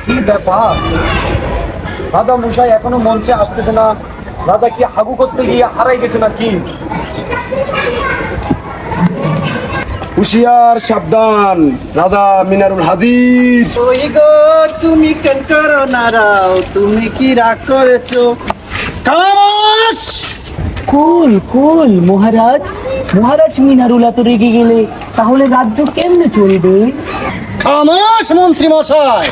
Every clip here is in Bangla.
কি ব্যাপার, রাজা মশাই এখনো মঞ্চে আসতেছে না? রাজা কি হাগু করতে গিয়ে হারাই গেছে নাকি? হুশিয়ার, সাবধান, রাজা মিনারুল হাজির। ওই গো তুমি কেন করো নারাও, তুমি কি রাগ করেছো? খামোশ! কুল কুল মহারাজ, মহারাজ মিনারুল এত রেগে গেলে তাহলে রাজ্য কেমনে চলবে? খামোশ মন্ত্রী মশাই,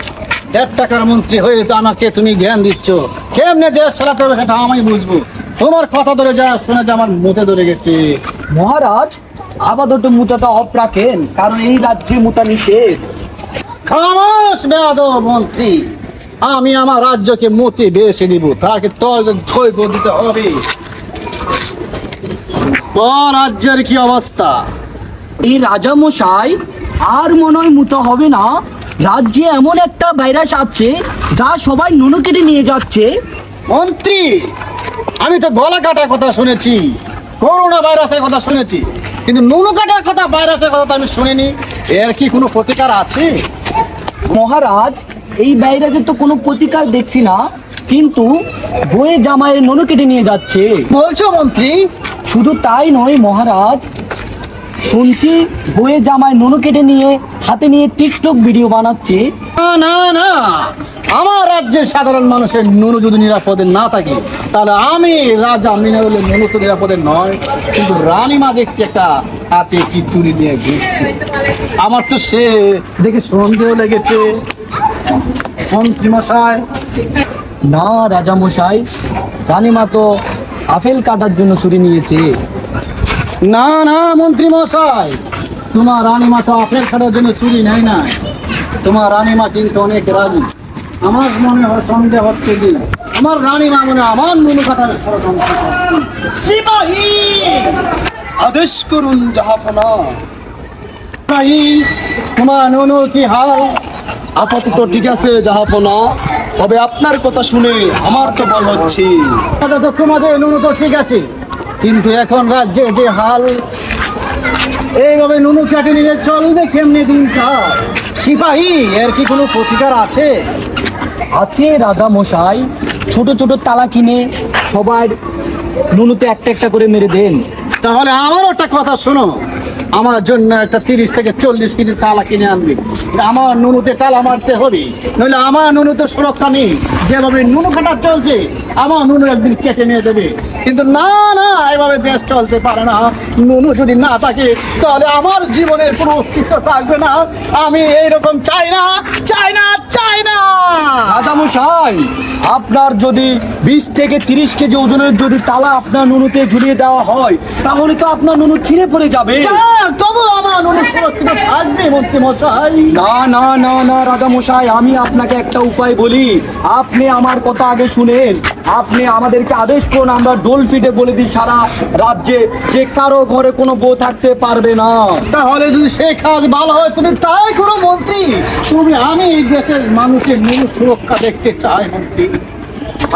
1.5 টাকার মন্ত্রী হয়ে তো আমাকে তুমি জ্ঞান দিচ্ছ। কেমনে দেশ চালাতে হবে সেটা আমি বুঝবো। তোমার কথা ধরে যা শুনে যে আমার মুখে ধরে গেছে। মহারাজ আপাতত মুতাটা অফ রাখেন, কারণ এই রাজ্যে মুতা নিষেধ। খামোশ বেয়াদব মন্ত্রী, আমি আমার রাজ্যকে মতি বেশি দিব, তাকে তোর ছয় দিতে হবে। রাজ্যের কি অবস্থা? এই রাজা মশাই আর মনে হয় মুতা হবে না। রাজ্যে এমন একটা ভাইরাস আছে যা সবাই নুনু কেটে নিয়ে যাচ্ছে। মন্ত্রী, আমি তো গলা কাটার কথা শুনেছি, করোনা ভাইরাসের কথা শুনেছি, কিন্তু নুনু কাটার কথা, ভাইরাসের কথা তো আমি শুনিনি। এর কি কোনো প্রতিকার আছে? মহারাজ এই ভাইরাসের তো কোনো প্রতিকার দেখছি না, কিন্তু বয়ে জামাইয়ের নুনু কেটে নিয়ে যাচ্ছে। বলছো মন্ত্রী? শুধু তাই নয় মহারাজ, শুনছি বয়ে জামায় নুনু কেটে নিয়ে হাতে নিয়ে টিকটক ভিডিও বানাচ্ছে। না না না, আমার রাজ্যের সাধারণ মানুষের নুনু যদি নিরাপদে না থাকে, তাহলে আমি রাজা মিনারুলের নুনু তো নিরাপদে নয়। কিন্তু রানীমা দেখছি একটা হাতে কি তুলি নিয়ে ঘুরছে, আমার তো সে দেখে সন্দেহ লেগেছে। মন্ত্রী মশাই, না রাজা মশাই, রানীমা তো আপেল কাটার জন্য ছুরি নিয়েছে। না না মন্ত্রী মশাই, তোমার রানীমা তো আপেল খাওয়ার জন্য চুরি নেয় না। তোমার রানীমা কিন্তু অনেক রাজি। আমার মনে হয় সন্দেহ হচ্ছে যে আমার রানীমা মনে হয় আমার নুনু কাটার ষড়যন্ত্র করছে। সিপাহী, আদেশ করুন জাহাপনা। সিপাহী, তোমার নুনু কি হাল? আপাতত ঠিক আছে জাহাপনা, তবে আপনার কথা শুনে আমার তো বল হচ্ছে। তো তোমাদের নুনু তো ঠিক আছে, কিন্তু এখন রাজ্যে যে হাল, এইভাবে নুনু কাটে নিলে চলবে কেমনে দিনকাল? সিপাহী, এর কি কোনো প্রতিকার আছে? আছে রাজা মশাই, ছোট ছোট তালা কিনে সবার নুনুতে একটা একটা করে মেরে দেন। তাহলে আমারও একটা কথা শোনো, আমার জন্য একটা 30 থেকে 40 কেজি তালা কিনে আনবি। আমার নুনুতে তালা মারতে হবে, নইলে আমার নুনুতে সুরক্ষা নেই। যেভাবে নুনু কাটা চলছে, আমার নুনু একদিন কেটে নিয়ে দেবে। কিন্তু না না, এভাবে দেশ চলতে পারে না। নুনু যদি না থাকে তাহলে আমার জীবনের কোনো অস্তিত্ব থাকবে না। আমি এইরকম চাই না, চাই না, চাই না। রাজা মশাই, আপনার যদি 20 থেকে 30 কেজি ওজনের যদি তালা আপনার নুনুতে ঝুলিয়ে দেওয়া হয়, তাহলে তো আপনার নুনু ছিঁড়ে পড়ে যাবে। তবু আমার নুনু সুরক্ষিত থাকবে মন্ত্রী মশাই। না না না না রাজা মশাই, আমি আপনাকে একটা উপায় বলি, আপনি আমার কথা আগে শুনেন। আপনি আমাদেরকে আদেশ করুন, আমরা ডোল ফিটে বলে দিই সারা রাজ্যে যে কারো ঘরে কোনো বউ থাকতে পারবে না। তাহলে যদি সে কাজ ভালো হয় তুমি তাই করো মন্ত্রী। আমি এই দেশের মানুষের নুনু সুরক্ষা দেখতে চাই মন্ত্রী।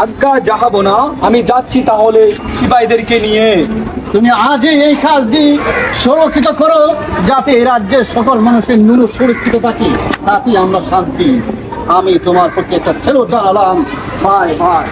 আজ্ঞা যাহাবো না, আমি যাচ্ছি তাহলে সিপাহীদেরকে নিয়ে। তুমি আজই এই কাজটি সুরক্ষিত করো, যাতে এই রাজ্যের সকল মানুষের নুনু সুরক্ষিত থাকে, তাতেই আমরা শান্তি। আমি তোমার প্রতি একটা সেলুট জানালাম। Bye bye.